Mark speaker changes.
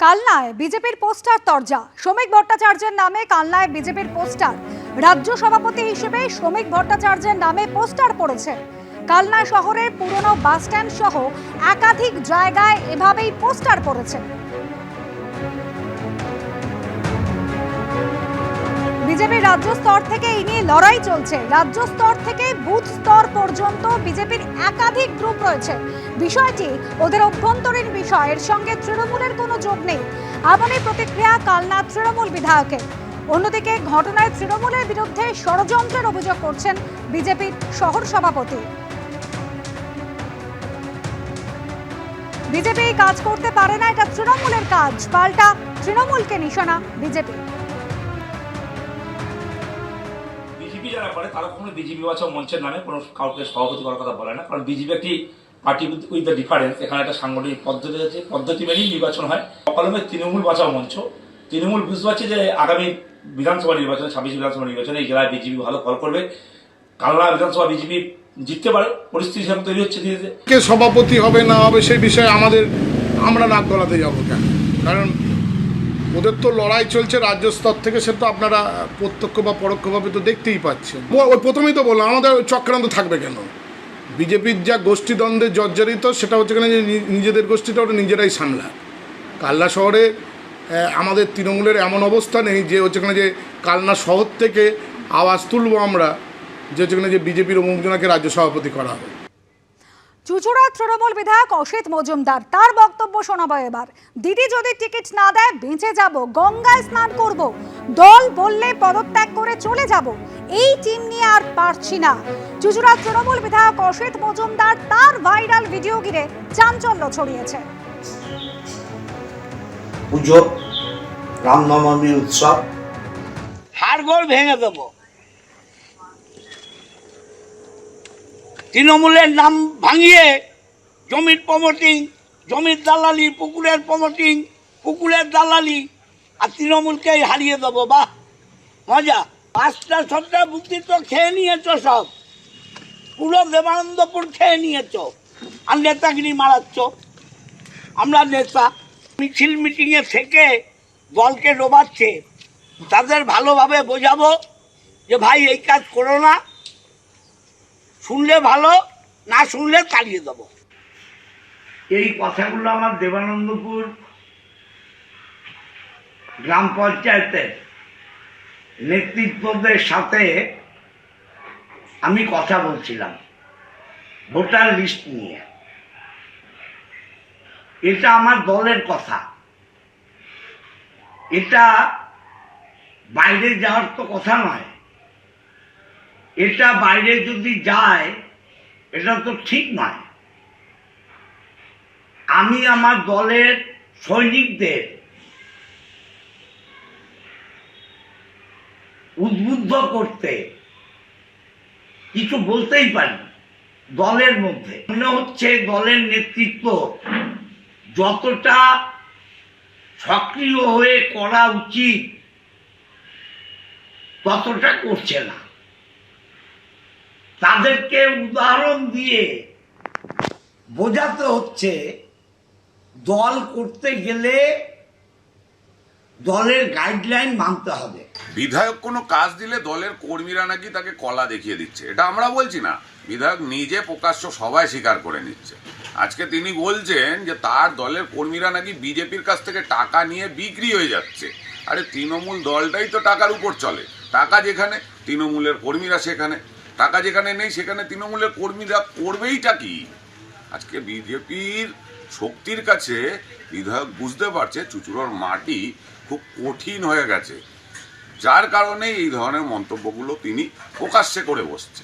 Speaker 1: কালনায় বিজেপির পোস্টার তরজা। শ্রমিক ভট্টাচার্যের নামে কালনায় বিজেপির পোস্টার। রাজ্য সভাপতি হিসেবে শ্রমিক ভট্টাচার্যের নামে পোস্টার পড়েছে। কালনা শহরের পুরনো বাসস্ট্যান্ড সহ একাধিক জায়গায় এভাবেই পোস্টার পড়েছে। বিজেপির রাজ্য স্তর থেকে এই নিয়ে লড়াই চলছে। রাজ্য স্তর থেকে বুথ স্তর পর্যন্ত বিজেপির একাধিক গ্রুপ রয়েছে। বিষয়টি ওদের অভ্যন্তরীণ বিষয়, এর সঙ্গে তৃণমূলের কোনো যোগ নেই, এমনই প্রতিক্রিয়া কালনা তৃণমূল বিধায়কের। অন্যদিকে ঘটনায় তৃণমূলের বিরুদ্ধে ষড়যন্ত্রের অভিযোগ করছেন বিজেপির শহর সভাপতি। বিজেপি কাজ করতে পারে না, এটা তৃণমূলের কাজ, পাল্টা তৃণমূলকে নিশানা বিজেপি।
Speaker 2: বিজেপি যারা করে তারা কখনো বিজেপি বাঁচাও মঞ্চের নামে কোনো কাউকে সভাপতি করার কথা বলে না, কারণ বিজেপি একটি পার্টি উইথ দ্য ডিফারেন্স। এখানে একটা সাংগঠনিক পদ্ধতি আছে, পদ্ধতি মেনেই নির্বাচন হয়। অকালমে তৃণমূল বাঁচাও মঞ্চ, তৃণমূল বুঝতে পারছে যে আগামী বিধানসভা নির্বাচনে 26 বিধানসভা নির্বাচনে এই জেলায় বিজেপি ভালো ফল করবে। কালনা বিধানসভা বিজেপি জিততে পারে, পরিস্থিতি সেরকম তৈরি হচ্ছে ধীরে ধীরে।
Speaker 3: কে সভাপতি হবে না হবে সেই বিষয়ে আমরা নাক গলাতে যাবো কেন? কারণ ওদের তো লড়াই চলছে রাজ্য স্তর থেকে, সে তো আপনারা প্রত্যক্ষ বা পরোক্ষভাবে তো দেখতেই পাচ্ছেন। ওই প্রথমেই তো বললাম, আমাদের চক্রান্ত থাকবে কেন? বিজেপির যা গোষ্ঠীদ্বন্দ্বে জর্জরিত, সেটা হচ্ছে কেন যে নিজেদের গোষ্ঠীটা ওটা নিজেরাই সামলায়। কালনা শহরে আমাদের তৃণমূলের এমন অবস্থা নেই যে হচ্ছে কেন যে কালনা শহর থেকে আওয়াজ তুলবো আমরা যে হচ্ছে কেন যে বিজেপির অমুকজনাকে রাজ্য সভাপতি করা হবে।
Speaker 1: চুঁচুড়ার তৃণমূল বিধায়ক অসিত মজুমদার, তার বক্তব্য শোনাবো এবার। দিদি যদি টিকিট না দেয় বেঁচে যাব, গঙ্গায় স্নান করব, দল বললে পদত্যাগ করে চলে যাব, এই টিম নিয়ে আর পারছি না। চুঁচুড়ার তৃণমূল বিধায়ক অসিত মজুমদার তার ভাইরাল ভিডিও ঘিরে চাঞ্চল্য ছড়িয়েছে।
Speaker 4: পুজো, রামনবমী উৎসব,
Speaker 5: হাড়গোড় ভেঙে দেব। তৃণমূলের নাম ভাঙিয়ে জমির প্রমোটিং, জমির দালালি, পুকুরের প্রমোটিং, পুকুরের দালালি, আর তৃণমূলকে হারিয়ে দেবো। বাহ, মজা। 5টা 6টা বুদ্ধি তো খেয়ে নিয়েছ, সব পুরো দেবানন্দপুর খেয়ে নিয়েছ, আর নেতাগিরি মারাচ্ছ। আমরা নেতা মিছিল মিটিংয়ে থেকে দলকে ডোবাচ্ছে, তাদের ভালোভাবে বোঝাবো যে ভাই এই কাজ করো না, শুনলে ভালো, না শুনলে তাড়িয়ে দেবো। এই কথাগুলো আমার দেবানন্দপুর গ্রাম পঞ্চায়েতের নেতৃত্বদের সাথে আমি কথা বলছিলাম ভোটার লিস্ট নিয়ে। এটা আমার দলের কথা, এটা বাইরে যাওয়ার তো কথা নয়। এটা বাইরে যদি যায় এটা তো ঠিক নয়। আমি আমার দলের সৈনিকদের উদ্বুদ্ধ করতে কিছু বলতেই পারি। দলের মধ্যে মনে হচ্ছে দলের নেতৃত্ব যতটা সক্রিয় হয়ে করা উচিত ততটা করছে না। তাদেরকে উদাহরণ দিয়ে বোঝাতে হচ্ছে দল করতে গেলে দলের গাইডলাইন মানতে হবে।
Speaker 6: বিধায়ক কোনো কাজ দিলে দলের কর্মীরা নাকি তাকে কলা দেখিয়ে দিচ্ছে, এটা আমরা বলছি না, বিধায়ক নিজে প্রকাশ্য সবাই স্বীকার করে নিচ্ছে। আজকে তিনি বলছেন যে তার দলের কর্মীরা নাকি বিজেপির কাছ থেকে টাকা নিয়ে বিক্রি হয়ে যাচ্ছে। আরে তৃণমূল দলটাই তো টাকার উপর চলে, টাকা যেখানে তৃণমূলের কর্মীরা সেখানে, টাকা যেখানে নেই সেখানে তৃণমূলের কর্মীরা করবেইটা কি? আজকে বিজেপির শক্তির কাছে বিধায়ক বুঝতে পারছে চুঁচুড়ার মাটি খুব কঠিন হয়ে গেছে, যার কারণে এই ধরনের মন্তব্যগুলো তিনি প্রকাশ্যে করে বসছে।